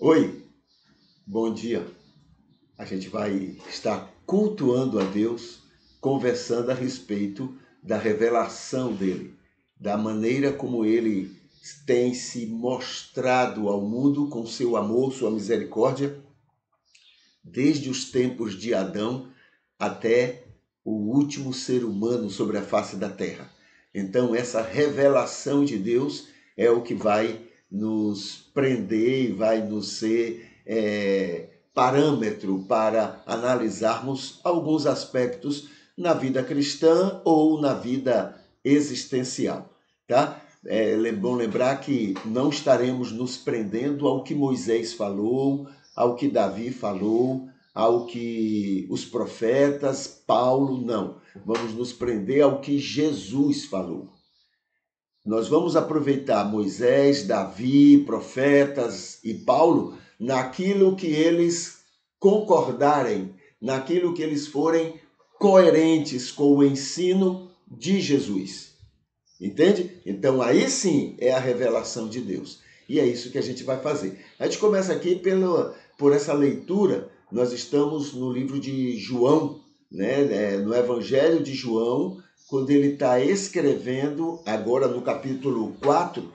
Oi, bom dia. A gente vai estar cultuando a Deus, conversando a respeito da revelação dele, da maneira como ele tem se mostrado ao mundo com seu amor, sua misericórdia, desde os tempos de Adão até o último ser humano sobre a face da terra. Então, essa revelação de Deus é o que vai nos prender e vai nos ser parâmetro para analisarmos alguns aspectos na vida cristã ou na vida existencial, tá? É bom lembrar que não estaremos nos prendendo ao que Moisés falou, ao que Davi falou, ao que os profetas, Paulo, não. Vamos nos prender ao que Jesus falou. Nós vamos aproveitar Moisés, Davi, profetas e Paulo naquilo que eles concordarem, naquilo que eles forem coerentes com o ensino de Jesus. Entende? Então aí sim é a revelação de Deus. E é isso que a gente vai fazer. A gente começa aqui por essa leitura. Nós estamos no livro de João, né? No Evangelho de João, quando ele está escrevendo, agora no capítulo 4,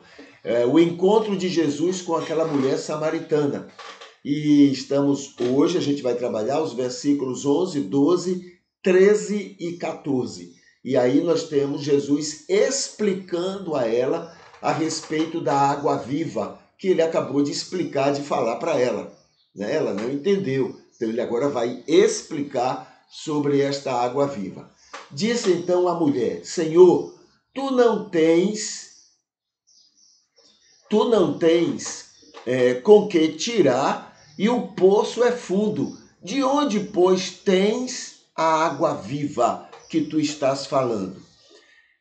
o encontro de Jesus com aquela mulher samaritana. E estamos hoje, a gente vai trabalhar os versículos 11, 12, 13 e 14. E aí nós temos Jesus explicando a ela a respeito da água viva, que ele acabou de explicar, de falar para ela. Né? Ela não entendeu. Então ele agora vai explicar sobre esta água viva. Disse então a mulher: Senhor, tu não tens com que tirar, e o poço é fundo. De onde, pois, tens a água viva que tu estás falando?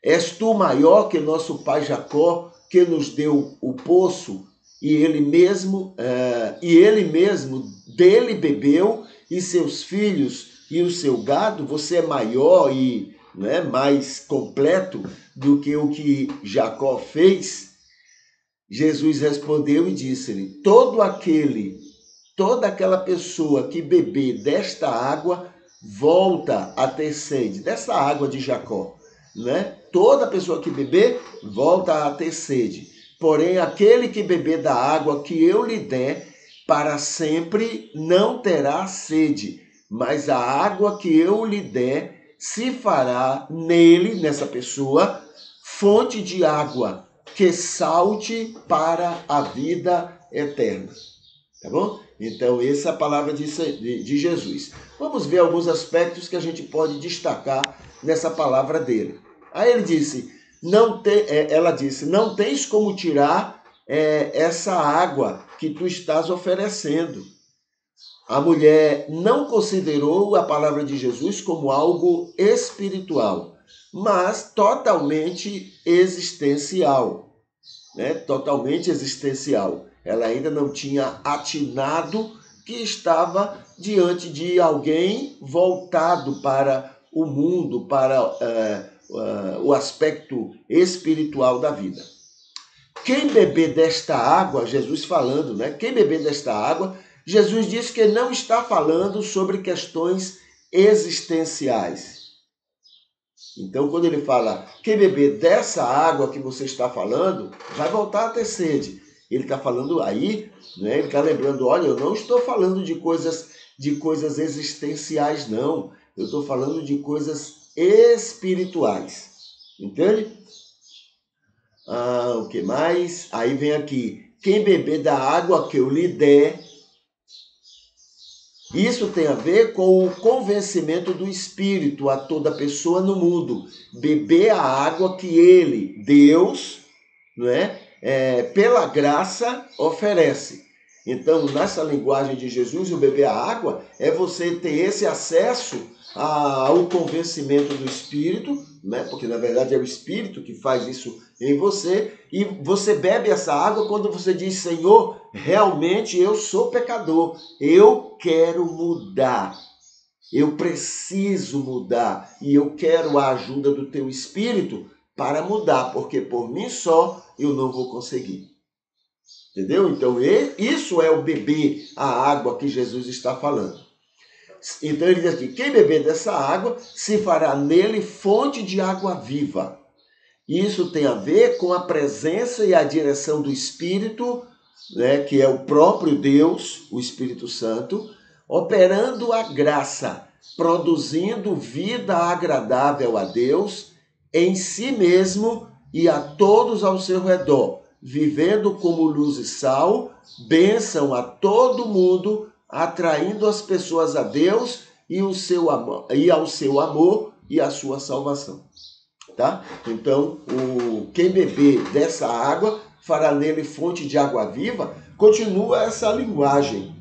És tu maior que nosso pai Jacó, que nos deu o poço, e ele mesmo dele bebeu, e seus filhos e o seu gado? Você é maior e mais completo do que o que Jacó fez? Jesus respondeu e disse-lhe: toda aquela pessoa que beber desta água volta a ter sede, dessa água de Jacó, né? Toda pessoa que beber volta a ter sede. Porém, aquele que beber da água que eu lhe der, para sempre não terá sede, mas a água que eu lhe der se fará nele, nessa pessoa, fonte de água que salte para a vida eterna. Tá bom? Então, essa é a palavra de Jesus. Vamos ver alguns aspectos que a gente pode destacar nessa palavra dele. Aí ele disse, ela disse, não tens como tirar essa água que tu estás oferecendo. A mulher não considerou a palavra de Jesus como algo espiritual, mas totalmente existencial. Né? Totalmente existencial. Ela ainda não tinha atinado que estava diante de alguém voltado para o mundo, para o aspecto espiritual da vida. Quem beber desta água, Jesus falando, né? Quem beber desta água, Jesus diz que não está falando sobre questões existenciais. Então, quando ele fala, quem beber dessa água que você está falando, vai voltar a ter sede. Ele está falando aí, né? Ele está lembrando, olha, eu não estou falando de coisas existenciais, não. Eu estou falando de coisas espirituais. Entende? O que mais? Aí vem aqui, quem beber da água que eu lhe der. Isso tem a ver com o convencimento do Espírito a toda pessoa no mundo. Beber a água que ele, Deus, pela graça, oferece. Então, nessa linguagem de Jesus, o beber a água é você ter esse acesso ao convencimento do Espírito, né? Porque na verdade é o Espírito que faz isso em você, e você bebe essa água quando você diz, Senhor, realmente eu sou pecador, eu quero mudar, eu preciso mudar, e eu quero a ajuda do teu Espírito para mudar, porque por mim só eu não vou conseguir. Entendeu? Então, isso é o beber a água que Jesus está falando. Então ele diz aqui, quem beber dessa água se fará nele fonte de água viva. Isso tem a ver com a presença e a direção do Espírito, né, que é o próprio Deus, o Espírito Santo, operando a graça, produzindo vida agradável a Deus, em si mesmo e a todos ao seu redor, vivendo como luz e sal, bênção a todo mundo, atraindo as pessoas a Deus e ao seu amor e à sua salvação. Tá? Então, quem beber dessa água fará nele fonte de água viva. Continua essa linguagem,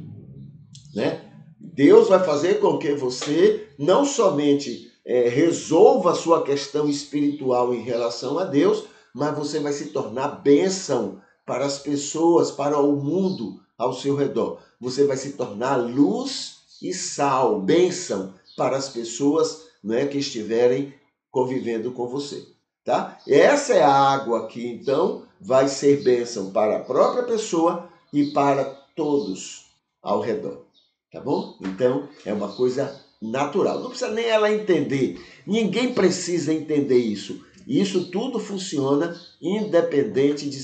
né? Deus vai fazer com que você não somente resolva a sua questão espiritual em relação a Deus, mas você vai se tornar bênção para as pessoas, para o mundo ao seu redor. Você vai se tornar luz e sal, bênção para as pessoas, né, que estiverem convivendo com você, tá? Essa é a água que então vai ser bênção para a própria pessoa e para todos ao redor, tá bom? Então é uma coisa natural, não precisa nem ela entender, ninguém precisa entender isso. Isso tudo funciona independente de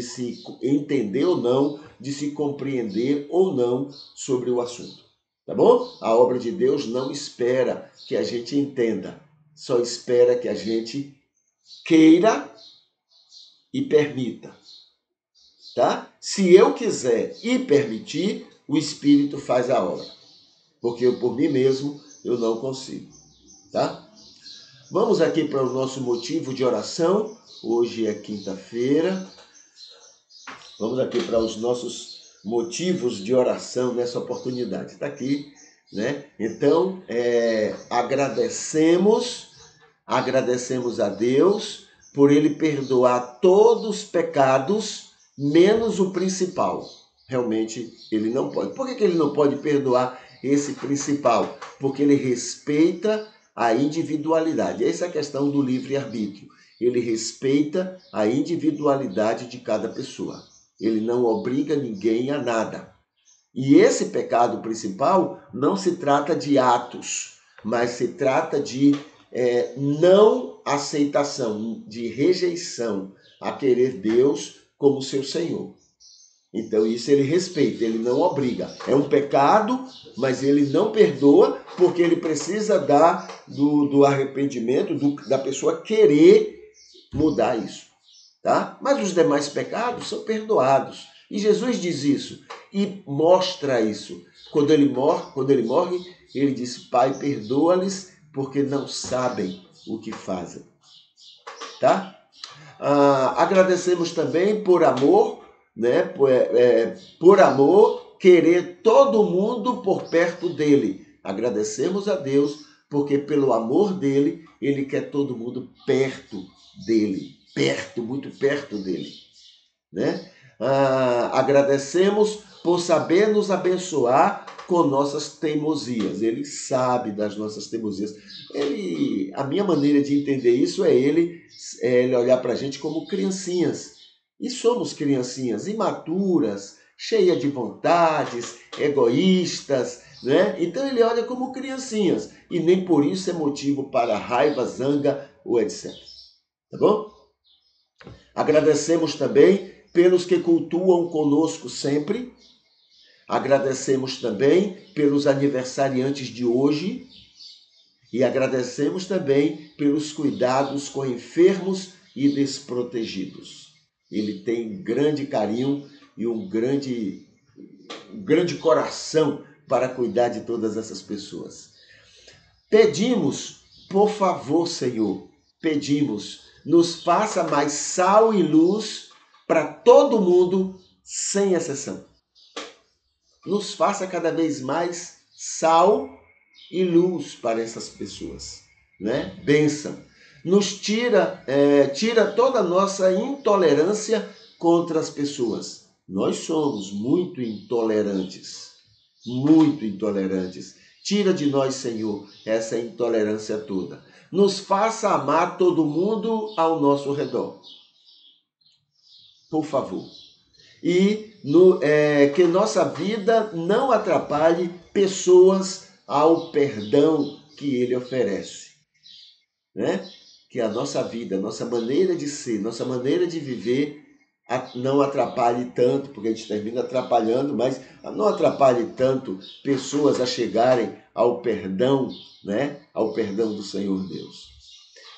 se entender ou não, de se compreender ou não sobre o assunto, tá bom? A obra de Deus não espera que a gente entenda, só espera que a gente queira e permita, tá? Se eu quiser e permitir, o Espírito faz a obra, porque por mim mesmo eu não consigo, tá? Vamos aqui para o nosso motivo de oração. Hoje é quinta-feira. Vamos aqui para os nossos motivos de oração nessa oportunidade. Está aqui, né? Então, agradecemos a Deus por Ele perdoar todos os pecados, menos o principal. Realmente, Ele não pode. Por que Ele não pode perdoar esse principal? Porque Ele respeita a individualidade. Essa é a questão do livre-arbítrio. Ele respeita a individualidade de cada pessoa. Ele não obriga ninguém a nada. E esse pecado principal não se trata de atos, mas se trata de não aceitação, de rejeição a querer Deus como seu Senhor. Então isso ele respeita, ele não obriga. É um pecado, mas ele não perdoa, porque ele precisa do arrependimento, da pessoa querer mudar isso. Tá? Mas os demais pecados são perdoados. E Jesus diz isso e mostra isso. Quando ele morre, ele diz: Pai, perdoa-lhes, porque não sabem o que fazem. Tá? Agradecemos também por amor, né? Por amor, querer todo mundo por perto dele. Agradecemos a Deus, porque pelo amor dele, ele quer todo mundo perto dele. Perto, muito perto dele, né? Agradecemos por saber nos abençoar com nossas teimosias. Ele sabe das nossas teimosias. A minha maneira de entender isso é ele olhar para a gente como criancinhas. E somos criancinhas imaturas, cheias de vontades, egoístas, né? Então ele olha como criancinhas e nem por isso é motivo para raiva, zanga ou etc. Tá bom? Agradecemos também pelos que cultuam conosco sempre. Agradecemos também pelos aniversariantes de hoje. E agradecemos também pelos cuidados com enfermos e desprotegidos. Ele tem grande carinho e um grande coração para cuidar de todas essas pessoas. Pedimos, por favor, Senhor, pedimos, nos faça mais sal e luz para todo mundo, sem exceção. Nos faça cada vez mais sal e luz para essas pessoas, né? Bênção. Nos tira toda a nossa intolerância contra as pessoas. Nós somos muito intolerantes, muito intolerantes. Tira de nós, Senhor, essa intolerância toda. Nos faça amar todo mundo ao nosso redor. Por favor. e que nossa vida não atrapalhe pessoas ao perdão que ele oferece, né? Que a nossa vida, a nossa maneira de ser, nossa maneira de viver não atrapalhe tanto, porque a gente termina atrapalhando, mas não atrapalhe tanto pessoas a chegarem ao perdão, né? Ao perdão do Senhor Deus.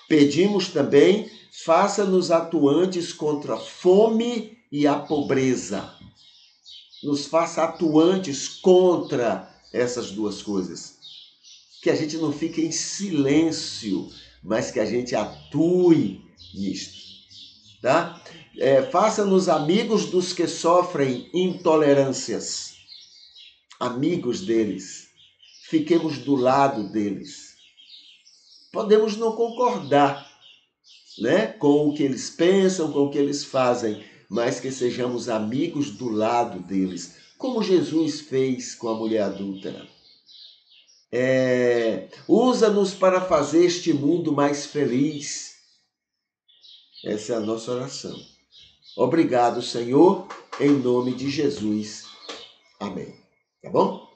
Pedimos também, faça-nos atuantes contra a fome e a pobreza. Nos faça atuantes contra essas duas coisas. Que a gente não fique em silêncio, mas que a gente atue nisto, tá? Faça-nos amigos dos que sofrem intolerâncias, amigos deles. Fiquemos do lado deles. Podemos não concordar, né, com o que eles pensam, com o que eles fazem, mas que sejamos amigos do lado deles, como Jesus fez com a mulher adúltera. Usa-nos para fazer este mundo mais feliz. Essa é a nossa oração. Obrigado, Senhor, em nome de Jesus. Amém. Tá bom?